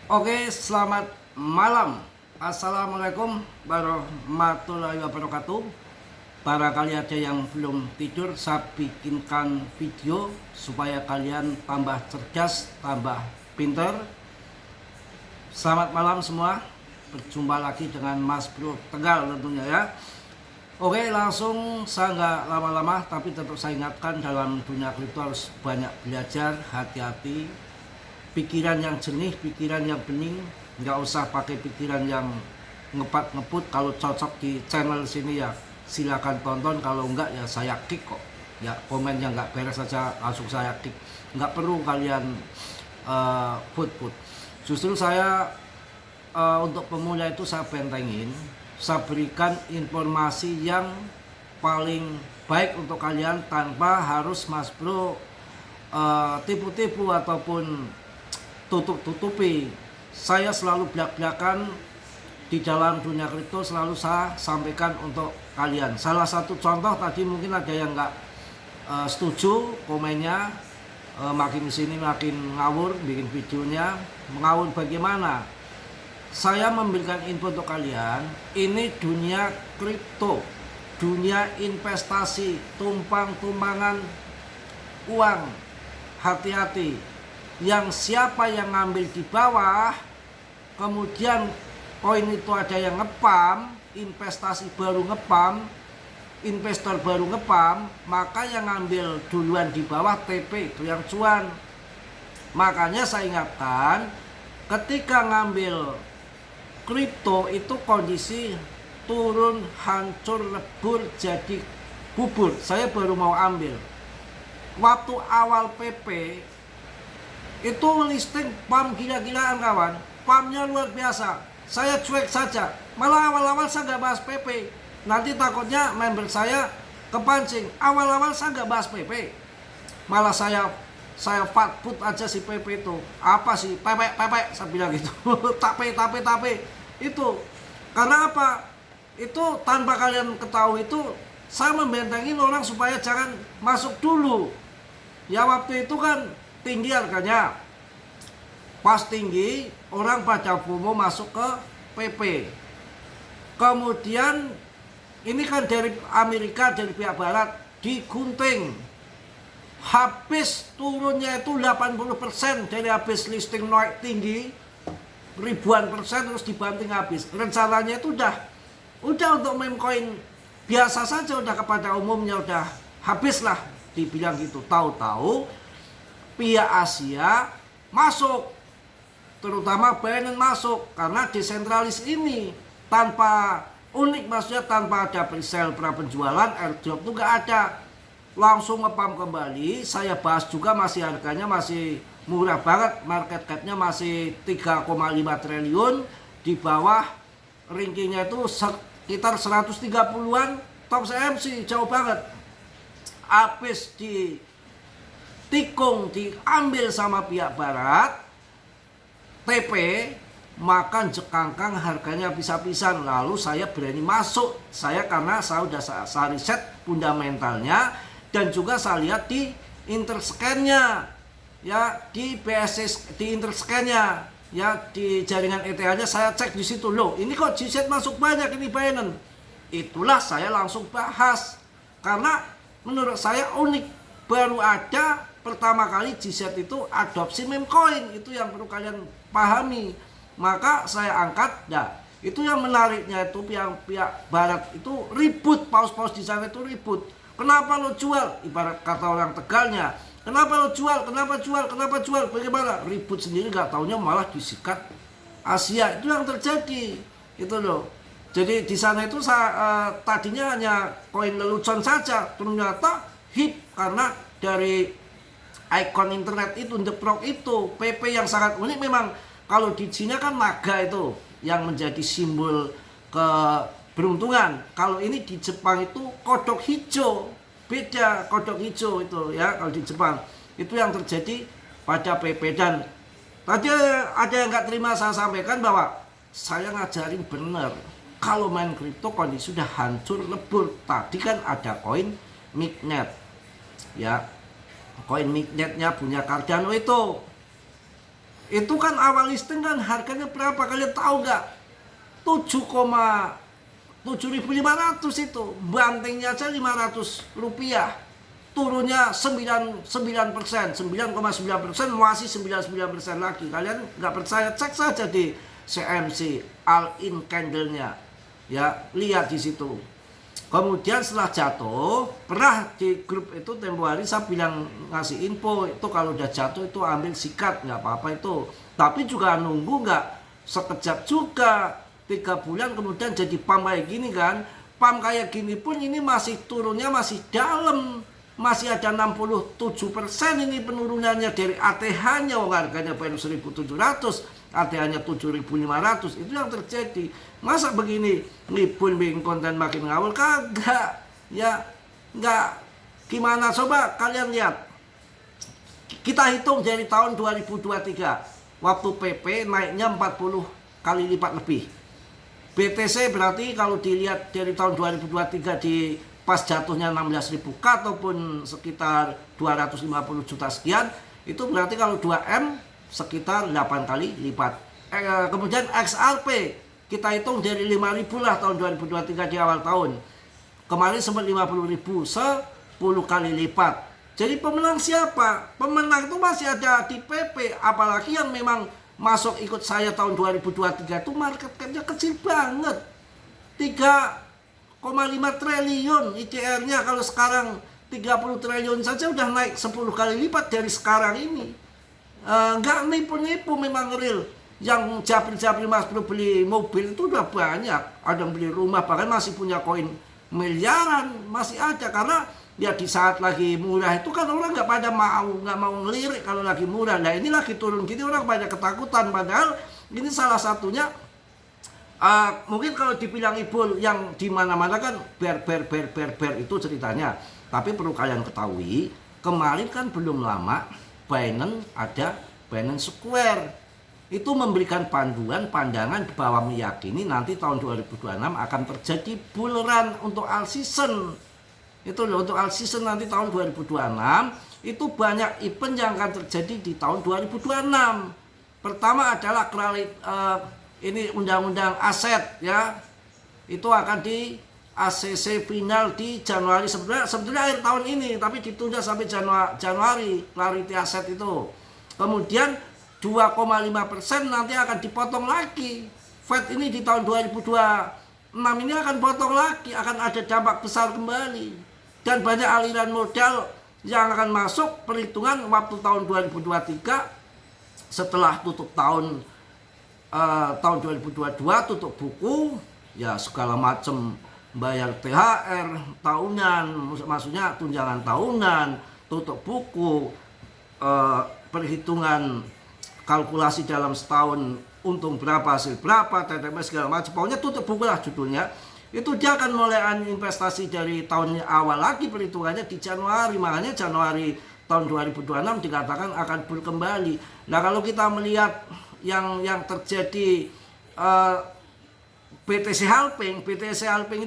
Oke, selamat malam. Assalamualaikum warahmatullahi wabarakatuh. Barangkali ada yang belum tidur, saya bikinkan video supaya kalian tambah cerdas, tambah pinter. Selamat malam semua. Berjumpa lagi dengan Mas Bro Tegal tentunya ya. Oke, langsung saya nggak lama-lama, tapi tetap saya ingatkan dalam dunia kripto harus banyak belajar, hati-hati. Pikiran yang jernih, pikiran yang bening, nggak usah pakai pikiran yang ngepat-ngeput. Kalau cocok di channel sini ya silakan tonton, kalau enggak ya saya kick kok. Ya komen yang nggak beres saja langsung saya kick, nggak perlu kalian put. Justru saya untuk pemula itu saya bentengin, saya berikan informasi yang paling baik untuk kalian tanpa harus Mas Bro tipu-tipu ataupun tutup-tutupi. Saya selalu belak-belakan di dalam dunia kripto, selalu saya sampaikan untuk kalian. Salah satu contoh tadi mungkin ada yang nggak setuju komennya, makin sini makin ngawur bikin videonya. Mengawur bagaimana? Saya memberikan info untuk kalian, ini dunia kripto, dunia investasi, tumpang-tumpangan uang. Hati-hati. Yang siapa yang ngambil di bawah, kemudian koin itu ada yang ngepam, investasi baru ngepam, investor baru ngepam, maka yang ngambil duluan di bawah TP itu yang cuan. Makanya saya ingatkan, ketika ngambil kripto itu kondisi turun, hancur, lebur, jadi bubur. Saya baru mau ambil. Waktu awal PP itu listing pam gila-gilaan kawan, pamnya luar biasa. Saya cuek saja, malah awal-awal saya nggak bahas PP, nanti takutnya member saya kepancing. Awal-awal saya nggak bahas PP, malah saya fatput aja si PP itu. Apa sih PP saya bilang gitu. Tape itu karena apa? Itu tanpa kalian ketahui itu saya membentengin orang supaya jangan masuk dulu. Ya waktu itu kan tinggi harganya, pas tinggi orang pada FOMO masuk ke PP. Kemudian ini kan dari Amerika, dari pihak barat digunting, habis turunnya itu 80% dari habis listing naik tinggi ribuan persen terus dibanting habis. Rencananya itu udah untuk meme coin biasa saja, udah kepada umumnya udah habis lah dibilang gitu. Tahu-tahu pihak Asia masuk, terutama Binance masuk, karena desentralis ini tanpa unik, maksudnya tanpa ada presale, pra penjualan, airdrop itu nggak ada, langsung ngepam kembali. Saya bahas juga masih harganya masih murah banget, market capnya masih 3,5 triliun, di bawah rankingnya itu sekitar 130-an, top CMC jauh banget. Habis di tikung, diambil sama pihak barat TP, makan jekangkang, harganya pisah-pisahan. Lalu saya berani masuk, saya karena saya udah saya riset fundamentalnya, dan juga saya lihat di interscan-nya ya, di BSC, di interscan-nya ya, di jaringan ETH-nya saya cek di situ. Loh, ini kok GZ masuk banyak ini Binance. Itulah saya langsung bahas karena menurut saya unik, baru ada pertama kali GZ itu adopsi meme coin, itu yang perlu kalian pahami. Maka saya angkat, nah itu yang menariknya itu pihak barat itu ribut, paus-paus di sana itu ribut. Kenapa lo jual? Ibarat kata orang Tegalnya, kenapa lo jual? Kenapa jual? Bagaimana? Ribut sendiri, nggak taunya malah disikat Asia. Itu yang terjadi, itu loh. Jadi di sana itu tadinya hanya koin lelucon saja, ternyata hit karena dari ikon internet itu, The Proc itu, PP yang sangat unik memang. Kalau di Cina kan naga itu yang menjadi simbol keberuntungan. Kalau ini di Jepang itu kodok hijau, beda kodok hijau itu ya. Kalau di Jepang itu yang terjadi pada PP. Dan tadi ada yang nggak terima, saya sampaikan bahwa saya ngajarin bener. Kalau main kripto kondisi sudah hancur lebur. Tadi kan ada koin Mignet ya, koin Mignetnya punya Cardano itu Itu kan awal listing kan harganya berapa? Kalian tahu nggak? 7,7.500 itu. Bantingnya aja 500 rupiah. Turunnya 9,9%, 9,9%, masih 99% lagi. Kalian nggak percaya, cek saja di CMC All-in Candle-nya. Ya, lihat di situ. Kemudian setelah jatuh, pernah di grup itu tempo hari saya bilang ngasih info itu kalau udah jatuh itu ambil sikat, nggak apa-apa itu. Tapi juga nunggu nggak sekejap juga, 3 bulan kemudian jadi pump kayak gini kan. Pump kayak gini pun ini masih turunnya masih dalam, masih ada 67% ini penurunannya dari ATH-nya. Harganya baru 1.700, ATH-nya 7.500. Itu yang terjadi. Masa begini ngibun bikin konten makin ngawur? Kagak. Ya enggak. Gimana coba kalian lihat. Kita hitung dari tahun 2023 waktu PP naiknya 40 kali lipat lebih. BTC berarti kalau dilihat dari tahun 2023 di pas jatuhnya 16.000 K ataupun sekitar 250 juta sekian, itu berarti kalau 2M sekitar 8 kali lipat. Kemudian XRP kita hitung dari 5.000 lah tahun 2023 di awal tahun. Kemarin sempat 50.000, 10 kali lipat. Jadi pemenang siapa? Pemenang itu masih ada di PP, apalagi yang memang masuk ikut saya tahun 2023 itu market cap-nya kecil banget. 3,5 triliun ICR-nya, kalau sekarang 30 triliun saja udah naik 10 kali lipat dari sekarang ini. Nggak nipu-nipu, memang real. Yang japri-japri Mas Bro beli mobil itu udah banyak, ada yang beli rumah, bahkan masih punya koin miliaran, masih ada. Karena ya di saat lagi murah itu kan orang nggak mau ngelirik kalau lagi murah. Nah ini lagi turun gini orang banyak ketakutan, padahal ini salah satunya. Mungkin kalau dibilang Ibul yang di mana-mana kan ber itu ceritanya. Tapi perlu kalian ketahui, kemarin kan belum lama Binance Square itu memberikan pandangan bahwa meyakini nanti tahun 2026 akan terjadi bull run untuk all season. Itu loh, untuk all season nanti tahun 2026 itu banyak event yang akan terjadi di tahun 2026. Pertama adalah ini undang-undang aset ya. Itu akan di ACC final di Januari, sebetulnya akhir tahun ini, tapi ditunda sampai Januari clarity aset itu. Kemudian 2,5% nanti akan dipotong lagi. Fed ini di tahun 2026 ini akan potong lagi, akan ada dampak besar kembali. Dan banyak aliran modal yang akan masuk, perhitungan waktu tahun 2023 setelah tutup tahun 2022 tutup buku, ya segala macam bayar THR tahunan, maksudnya tunjangan tahunan, tutup buku, perhitungan kalkulasi dalam setahun untung berapa, hasil berapa, TTP segala macam. Pokoknya tutup buku lah judulnya. Itu dia akan mulai investasi dari tahun awal lagi, perhitungannya di Januari. Makanya Januari tahun 2026 dikatakan akan bull kembali. Nah kalau kita melihat yang terjadi BTC Halping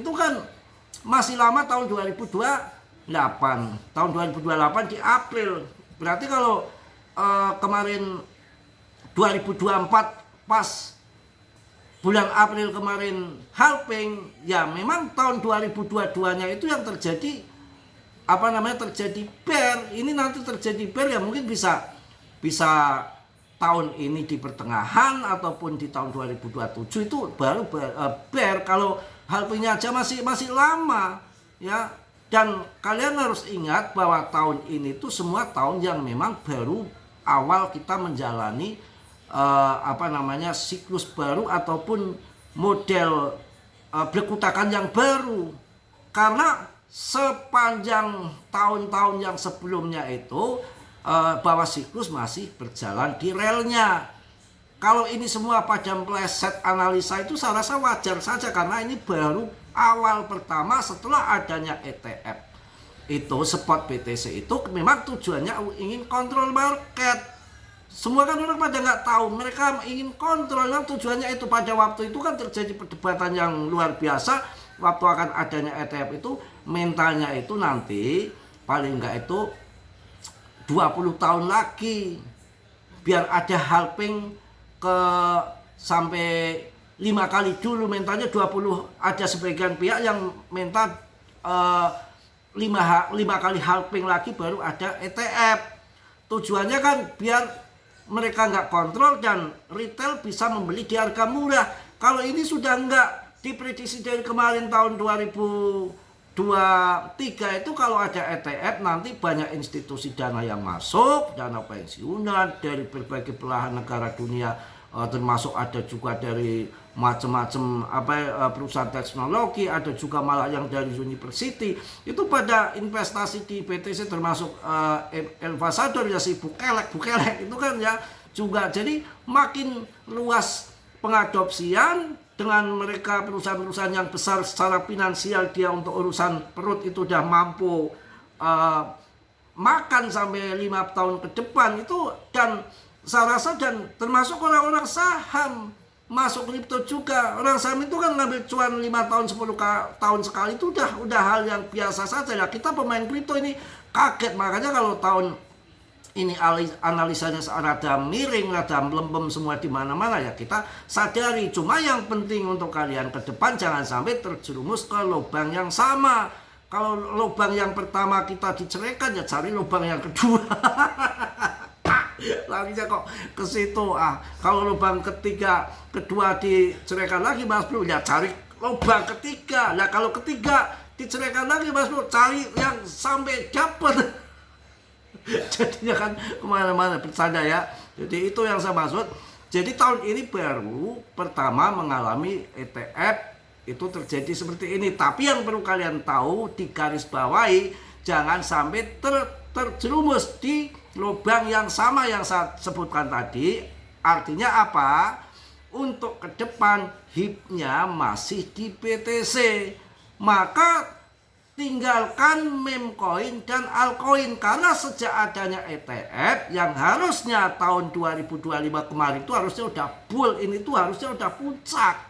itu kan masih lama, tahun 2028. Tahun 2028 di April. Berarti kalau kemarin 2024 pas bulan April kemarin halving, ya memang tahun 2022-nya itu yang terjadi terjadi bear. Ini nanti terjadi bear ya mungkin bisa tahun ini di pertengahan ataupun di tahun 2027 itu baru bear. Kalau halvingnya aja masih lama ya. Dan kalian harus ingat bahwa tahun ini tuh semua tahun yang memang baru awal kita menjalani siklus baru ataupun model berkutakan yang baru. Karena sepanjang tahun-tahun yang sebelumnya itu bahwa siklus masih berjalan di relnya. Kalau ini semua pada meleset analisa itu saya rasa wajar saja, karena ini baru awal pertama setelah adanya ETF. Itu spot BTC itu memang tujuannya ingin kontrol market. Semua kan orang pada nggak tahu, mereka ingin kontrol. Tujuannya itu pada waktu itu kan terjadi perdebatan yang luar biasa. Waktu akan adanya ETF itu mentalnya itu nanti paling nggak itu 20 tahun lagi. biar ada helping ke sampai 5 kali dulu, mintanya 20. Ada sebagian pihak yang minta 5 kali helping lagi baru ada ETF. Tujuannya kan biar mereka nggak kontrol dan retail bisa membeli di harga murah. Kalau ini sudah nggak, diprediksi dari kemarin tahun 2023 itu kalau ada ETF nanti banyak institusi dana yang masuk, dana pensiunan dari berbagai belahan negara dunia, termasuk ada juga dari macam-macam perusahaan teknologi, ada juga malah yang dari university itu pada investasi di BTC, termasuk Elvasador ya, si Bukelek itu kan ya juga. Jadi makin luas pengadopsian dengan mereka perusahaan-perusahaan yang besar secara finansial, dia untuk urusan perut itu udah mampu makan sampai 5 tahun ke depan itu. Dan saya rasa dan termasuk orang-orang saham masuk kripto juga. Orang saham itu kan ngambil cuan 5 tahun 10 tahun sekali itu udah hal yang biasa saja. Nah, kita pemain kripto ini kaget. Makanya kalau tahun ini analisanya rada miring, rada melempem semua di mana-mana ya, kita sadari. Cuma yang penting untuk kalian ke depan jangan sampai terjerumus ke lubang yang sama. Kalau lubang yang pertama kita diceraikan ya cari lubang yang kedua. Langsung kok ke situ. Kalau lubang kedua diceraikan lagi Mas Bro, ya cari lubang ketiga. Nah kalau ketiga diceraikan lagi Mas Bro, cari yang sampai dapat. Jadinya kan kemana-mana, bercanda ya. Jadi itu yang saya maksud. Jadi tahun ini baru pertama mengalami ETF itu terjadi seperti ini. Tapi yang perlu kalian tahu, digarisbawahi, jangan sampai terjerumus di lubang yang sama yang saya sebutkan tadi. Artinya apa? Untuk ke depan HIP-nya masih di BTC, maka tinggalkan meme coin dan altcoin. Karena sejak adanya ETF yang harusnya tahun 2025 kemarin itu harusnya udah bull, ini tuh harusnya udah puncak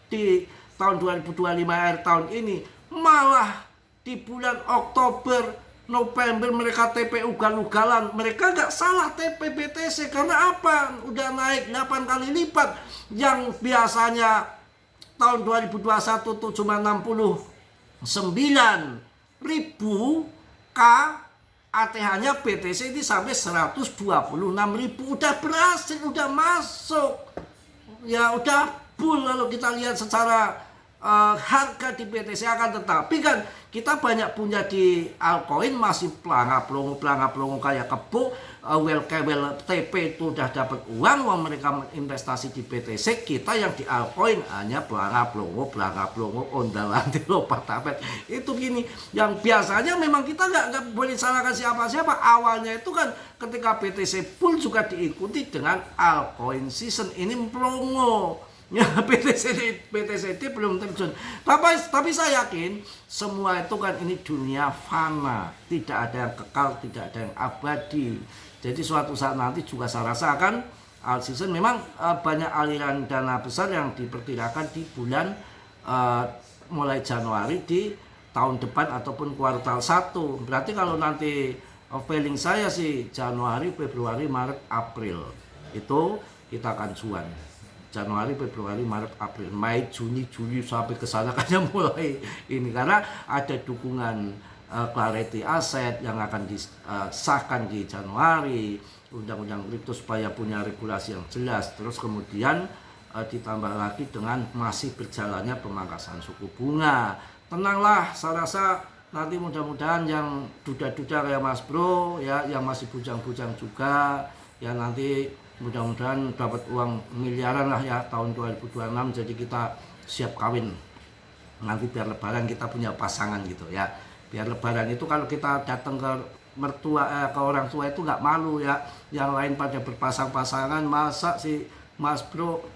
di tahun 2025 akhir tahun ini, malah di bulan Oktober November mereka TP ugal-ugalan. Mereka nggak salah TP BTC karena apa? Udah naik 8 kali lipat. Yang biasanya tahun 2021 tuh cuma 69.000 K, ATH-nya BTC ini sampai 126.000. Udah berhasil, udah masuk. Ya udah bull kalau kita lihat secara harga di BTC. Akan tetapi kan kita banyak punya di altcoin masih pelangap-pelongo kayak kebo. Well TP itu udah dapat uang mereka investasi di BTC. Kita yang di altcoin hanya pelangap-pelongo ondal-antil lompat-tapet. Itu gini, yang biasanya memang kita nggak boleh salahkan siapa-siapa. Awalnya itu kan ketika BTC full juga diikuti dengan altcoin season. Ini pelongo. Ya, BTC belum terjun. Tapi saya yakin semua itu kan ini dunia fana, tidak ada yang kekal, tidak ada yang abadi. Jadi suatu saat nanti juga saya rasa akan alt season. Memang banyak aliran dana besar yang diperkirakan di bulan mulai Januari di tahun depan ataupun kuartal 1. Berarti kalau nanti feeling saya sih Januari, Februari, Maret, April itu kita akan cuan. Januari, Februari, Maret, April, Mei, Juni, Juli sampai ke sana kan mulai ini, karena ada dukungan clarity aset yang akan disahkan di Januari, undang-undang kripto supaya punya regulasi yang jelas. Terus kemudian ditambah lagi dengan masih berjalannya pemangkasan suku bunga. Tenanglah, saya rasa nanti mudah-mudahan yang duda-duda kayak Mas Bro ya, yang masih bujang-bujang juga ya, nanti mudah-mudahan dapat uang miliaran lah ya tahun 2026. Jadi kita siap kawin nanti biar lebaran kita punya pasangan gitu ya. Biar lebaran itu kalau kita datang ke mertua ke orang tua itu nggak malu ya. Yang lain pada berpasang-pasangan, masa si Mas Bro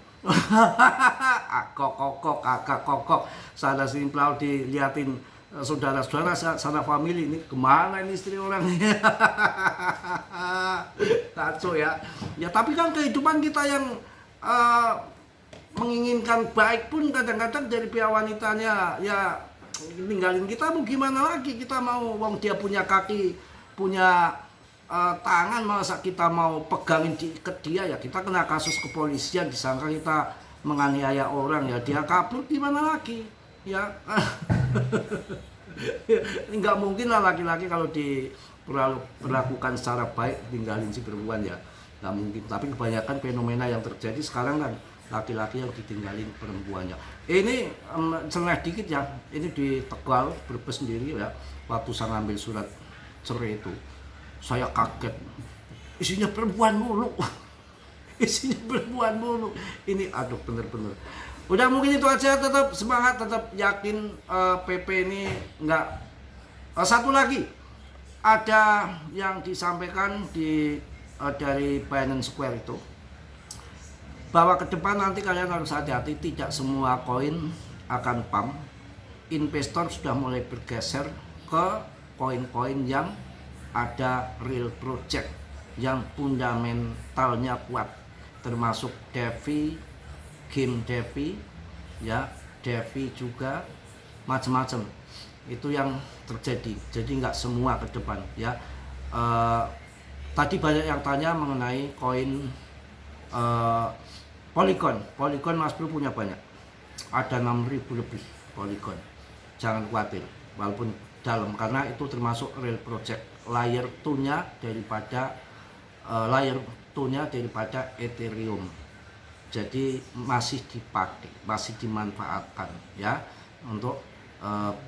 kakak kokok sana simplau diliatin saudara-saudara sana family, ini kemana ini istri orang ini. Kacau ya. Ya tapi kan kehidupan kita yang menginginkan baik pun kadang-kadang dari pihak wanitanya ya ninggalin kita, mau gimana lagi. Kita mau, wong dia punya kaki, punya tangan, masa kita mau pegangin ke dia ya kita kena kasus kepolisian, disangka kita menganiaya orang ya, dia kabur gimana lagi ya. Nggak mungkin lah laki-laki kalau diperlakukan secara baik tinggalin si perempuan ya, nggak mungkin. Tapi kebanyakan fenomena yang terjadi sekarang kan laki-laki yang ditinggalin perempuannya. Ini celah dikit ya, ini di Tegal Brebes sendiri ya, waktu saya ngambil surat cerai itu saya kaget, isinya perempuan mulu. Isinya perempuan mulu ini, aduh bener-bener. Udah mungkin itu aja, tetap semangat, tetap yakin PP ini enggak. Satu lagi ada yang disampaikan dari Binance Square itu, bahwa ke depan nanti kalian harus hati-hati, tidak semua koin akan pump. Investor sudah mulai bergeser ke koin-koin yang ada real project, yang fundamentalnya kuat, termasuk DeFi, game DeFi, ya DeFi juga macam-macam. Itu yang terjadi. Jadi nggak semua ke depan ya. Tadi banyak yang tanya mengenai koin Polygon. Polygon Mas Bro punya banyak. Ada 6.000 lebih Polygon. Jangan khawatir, walaupun dalam, karena itu termasuk real project. Layer 2-nya daripada Ethereum. Jadi masih dipakai, masih dimanfaatkan ya untuk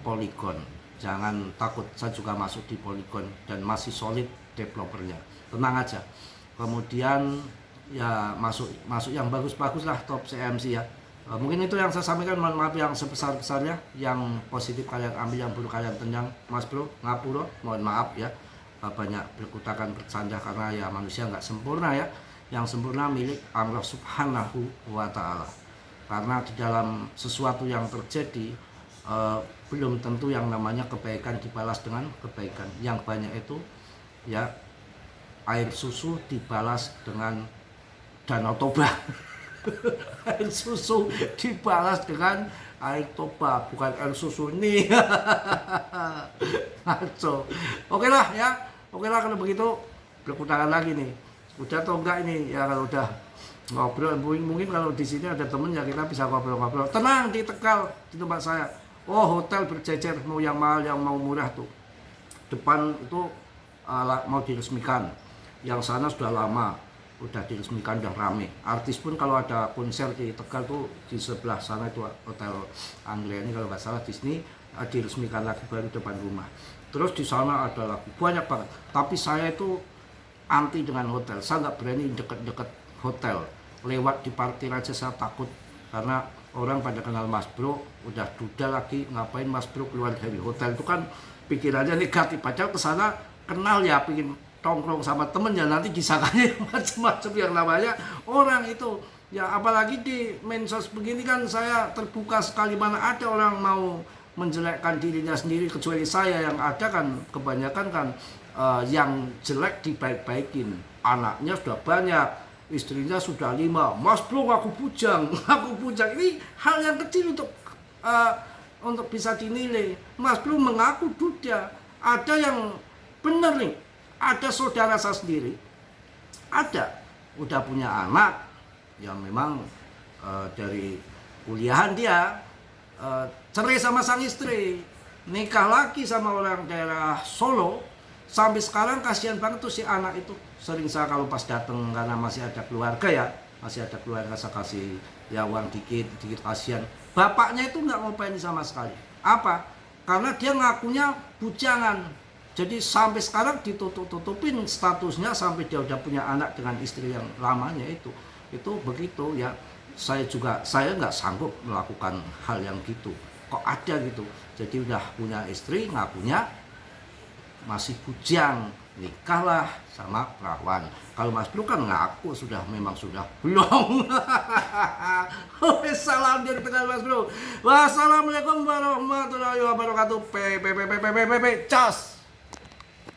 Polygon. Jangan takut, saya juga masuk di Polygon dan masih solid developernya. Tenang aja. Kemudian ya masuk yang bagus-bagus lah, top CMC ya. Mungkin itu yang saya sampaikan, mohon maaf yang sebesar-besarnya. Yang positif kalian ambil, yang buruk kalian tendang. Mas Bro ngapura, mohon maaf ya, banyak berkutakan bercanda karena ya manusia nggak sempurna ya. Yang sempurna milik Allah Subhanahu wa Ta'ala. Karena di dalam sesuatu yang terjadi belum tentu yang namanya kebaikan dibalas dengan kebaikan. Yang banyak itu ya air susu dibalas dengan Danau Toba. Air susu dibalas dengan air Toba, bukan air susu nih. Ngaco. Oke lah ya, oke lah kalau begitu, berkutakan lagi nih. Udah atau enggak ini ya? Kalau udah ngobrol, mungkin kalau di sini ada temen ya kita bisa ngobrol-ngobrol. Tenang, di Tegal, di tempat saya. Oh, hotel berjejer, mau yang mahal yang mau murah tuh. Depan itu mau diresmikan. Yang sana sudah lama, udah diresmikan, udah rame. Artis pun kalau ada konser di Tegal tuh di sebelah sana itu hotel Anglia ini kalau nggak salah, Disney, diresmikan lagi baru depan rumah. Terus di sana ada lagi banyak banget. Tapi saya itu anti dengan hotel. Saya nggak berani deket-deket hotel. Lewat di parkir aja saya takut, karena orang pada kenal Mas Bro, udah duda lagi, ngapain Mas Bro keluar dari hotel, itu kan pikirannya negatif. Padahal kesana kenal ya, pingin tongkrong sama temen ya, nanti disangkanya macam-macam yang namanya orang itu ya. Apalagi di medsos begini kan saya terbuka sekali, mana ada orang mau menjelekkan dirinya sendiri, kecuali saya. Yang ada kan kebanyakan kan yang jelek dibaik-baikin. Anaknya sudah banyak, istrinya sudah 5. Mas Bro aku bujang, aku bujang. Ini hal yang kecil untuk bisa dinilai. Mas Bro mengaku duda. Ada yang benar nih, ada saudara saya sendiri, ada udah punya anak yang memang dari kuliahan dia cerai sama sang istri, nikah lagi sama orang daerah Solo. Sampai sekarang kasihan banget tuh si anak itu. Sering saya kalau pas datang, karena masih ada keluarga ya, masih ada keluarga, saya kasih ya uang dikit kasihan. Bapaknya itu nggak ngopain sama sekali. Apa? Karena dia ngakunya bujangan. Jadi sampai sekarang ditutup-tutupin statusnya, sampai dia udah punya anak dengan istri yang lamanya itu begitu ya. Saya nggak sanggup melakukan hal yang gitu. Kok ada gitu? Jadi udah punya istri, ngakunya masih bujang, nikahlah sama perawan. Kalau Mas Bro kan ngaku memang sudah belum. Salam dari Tegal Mas Bro. Wassalamualaikum warahmatullahi wabarakatuh. Cas.